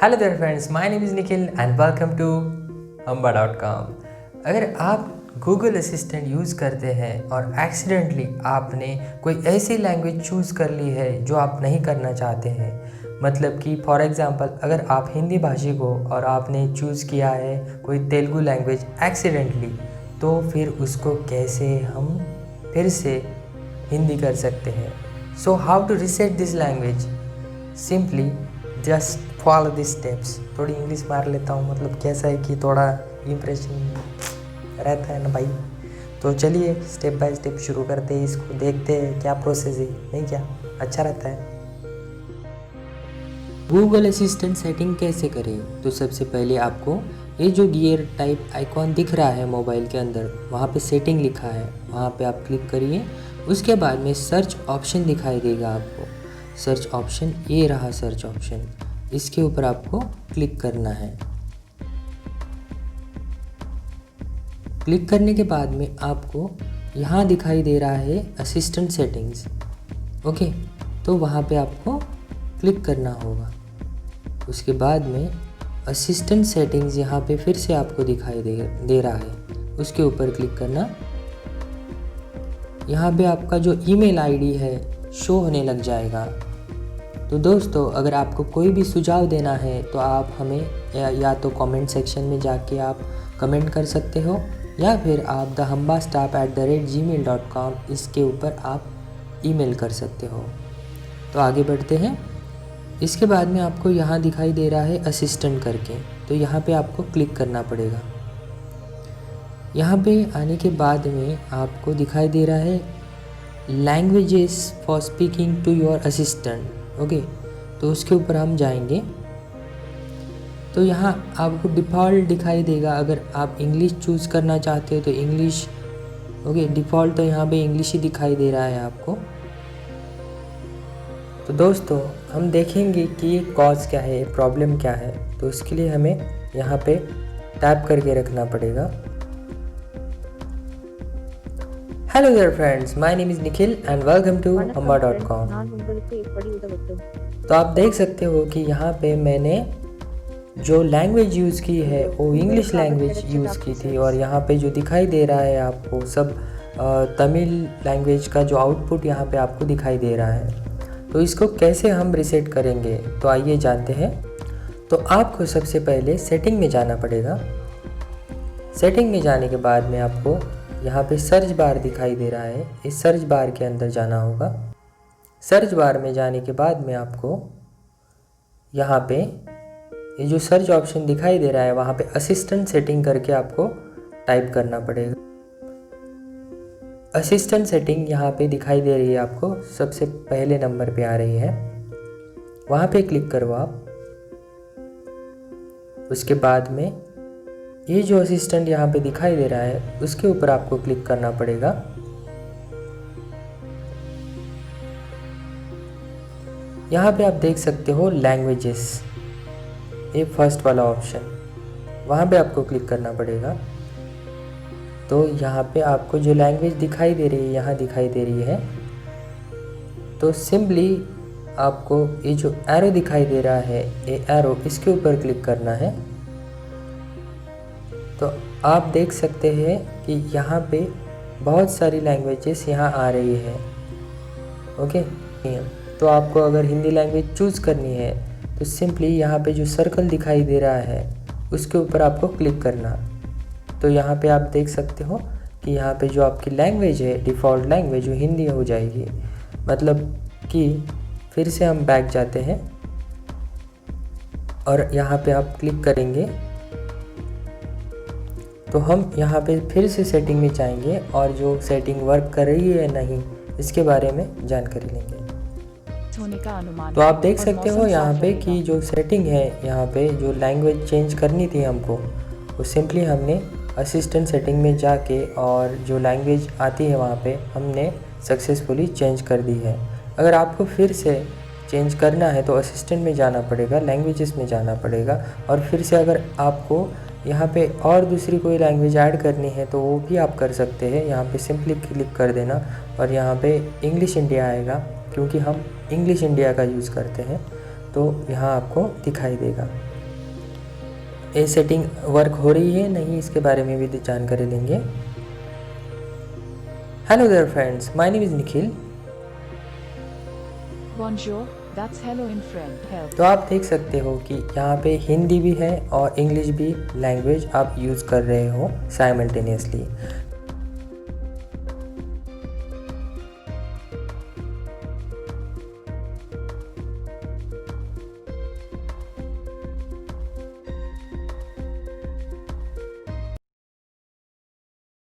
Hello there friends, my name is Nikhil and welcome to amba.com। अगर आप Google assistant use करते हैं और एक्सीडेंटली आपने कोई ऐसी लैंग्वेज चूज़ कर ली है जो आप नहीं करना चाहते हैं, मतलब कि फॉर एग्ज़ाम्पल अगर आप हिंदी भाषी हो और आपने चूज़ किया है कोई तेलुगु लैंग्वेज एक्सीडेंटली, तो फिर उसको कैसे हम फिर से हिंदी कर सकते हैं। So how to reset this language? Simply just follow this steps. थोड़ी इंग्लिश मार लेता हूँ, मतलब कैसा है कि थोड़ा इम्प्रेशन रहता है ना भाई। तो चलिए स्टेप बाय स्टेप शुरू करते हैं, इसको देखते हैं क्या प्रोसेस है, नहीं क्या अच्छा रहता है। गूगल असिस्टेंट सेटिंग कैसे करें? तो सबसे पहले आपको ये जो गियर टाइप आइकॉन दिख रहा है मोबाइल के अंदर, वहाँ पे सेटिंग लिखा है, वहाँ पे आप क्लिक करिए। उसके बाद में सर्च ऑप्शन दिखाई देगा आपको। सर्च ऑप्शन, ये रहा सर्च ऑप्शन, इसके ऊपर आपको क्लिक करना है। क्लिक करने के बाद में आपको यहाँ दिखाई दे रहा है असिस्टेंट सेटिंग्स। ओके, तो वहाँ पे आपको क्लिक करना होगा। उसके बाद में असिस्टेंट सेटिंग्स यहाँ पे फिर से आपको दिखाई दे रहा है, उसके ऊपर क्लिक करना। यहाँ पे आपका जो ईमेल आईडी है शो होने लग जाएगा। तो दोस्तों, अगर आपको कोई भी सुझाव देना है तो आप हमें या तो कमेंट सेक्शन में जाके आप कमेंट कर सकते हो, या फिर आप thehambastap@gmail.com इसके ऊपर आप ईमेल कर सकते हो। तो आगे बढ़ते हैं। इसके बाद में आपको यहाँ दिखाई दे रहा है असिस्टेंट करके, तो यहाँ पे आपको क्लिक करना पड़ेगा। यहाँ पे आने के बाद में आपको दिखाई दे रहा है languages for speaking to your assistant. Okay, तो उसके ऊपर हम जाएंगे। तो यहाँ आपको डिफ़ॉल्ट दिखाई देगा। अगर आप इंग्लिश चूज़ करना चाहते हो तो इंग्लिश, ओके, डिफ़ॉल्ट तो यहाँ पे इंग्लिश ही दिखाई दे रहा है आपको। तो दोस्तों, हम देखेंगे कि ये कॉज क्या है, प्रॉब्लम क्या है। तो इसके लिए हमें यहाँ पे टैप करके रखना पड़ेगा। Hello there friends, my name is Nikhil and welcome to amba.com। तो आप देख सकते हो कि यहाँ पे मैंने जो लैंग्वेज यूज़ की है वो इंग्लिश लैंग्वेज यूज़ की थी, और यहाँ पे जो दिखाई दे रहा है आपको सब तमिल लैंग्वेज का जो आउटपुट यहाँ पे आपको दिखाई दे रहा है। तो इसको कैसे हम रीसेट करेंगे, तो आइए जानते हैं। तो आपको सबसे पहले सेटिंग में जाना पड़ेगा। सेटिंग में जाने के बाद में आपको यहाँ पे सर्च बार दिखाई दे रहा है, इस सर्च बार के अंदर जाना होगा। सर्च बार में जाने के बाद में आपको यहाँ पे ये जो सर्च ऑप्शन दिखाई दे रहा है, वहाँ पे असिस्टेंट सेटिंग करके आपको टाइप करना पड़ेगा। असिस्टेंट सेटिंग यहाँ पे दिखाई दे रही है आपको, सबसे पहले नंबर पे आ रही है, वहाँ पे क्लिक करो आप। उसके बाद में ये जो असिस्टेंट यहाँ पे दिखाई दे रहा है उसके ऊपर आपको क्लिक करना पड़ेगा। यहाँ पे आप देख सकते हो लैंग्वेजेस, ये फर्स्ट वाला ऑप्शन, वहाँ पे आपको क्लिक करना पड़ेगा। तो यहाँ पे आपको जो लैंग्वेज दिखाई दे रही है यहाँ दिखाई दे रही है। तो सिंपली आपको ये जो एरो दिखाई दे रहा है, ये एरो, इसके ऊपर क्लिक करना है। तो आप देख सकते हैं कि यहाँ पे बहुत सारी लैंग्वेजेस यहाँ आ रही है। ओके, तो आपको अगर हिंदी लैंग्वेज चूज़ करनी है तो सिंपली यहाँ पे जो सर्कल दिखाई दे रहा है उसके ऊपर आपको क्लिक करना। तो यहाँ पे आप देख सकते हो कि यहाँ पे जो आपकी लैंग्वेज है, डिफ़ॉल्ट लैंग्वेज, वो हिंदी हो जाएगी। मतलब कि फिर से हम बैक जाते हैं और यहाँ पे आप क्लिक करेंगे तो हम यहाँ पे फिर से सेटिंग में जाएंगे और जो सेटिंग वर्क कर रही है या नहीं इसके बारे में जानकारी लेंगे। तो आप देख सकते हो यहाँ पे कि जो सेटिंग है, यहाँ पे जो लैंग्वेज चेंज करनी थी हमको, वो सिंपली हमने असिस्टेंट सेटिंग में जाके और जो लैंग्वेज आती है वहाँ पे हमने सक्सेसफुली चेंज कर दी है। अगर आपको फिर से चेंज करना है तो असिस्टेंट में जाना पड़ेगा, लैंग्वेजेस में जाना पड़ेगा, और फिर से अगर आपको यहाँ पे और दूसरी कोई लैंग्वेज ऐड करनी है तो वो भी आप कर सकते हैं। यहाँ पे सिंपली क्लिक कर देना और यहाँ पे इंग्लिश इंडिया आएगा, क्योंकि हम इंग्लिश इंडिया का यूज़ करते हैं, तो यहाँ आपको दिखाई देगा। ये सेटिंग वर्क हो रही है नहीं, इसके बारे में भी जानकारी लेंगे। Hello there friends, my name is Nikhil. Bonjour, that's hello in French. Help. तो आप देख सकते हो कि यहाँ पे हिंदी भी है और इंग्लिश भी लैंग्वेज आप यूज़ कर रहे हो साइमल्टेनियसली।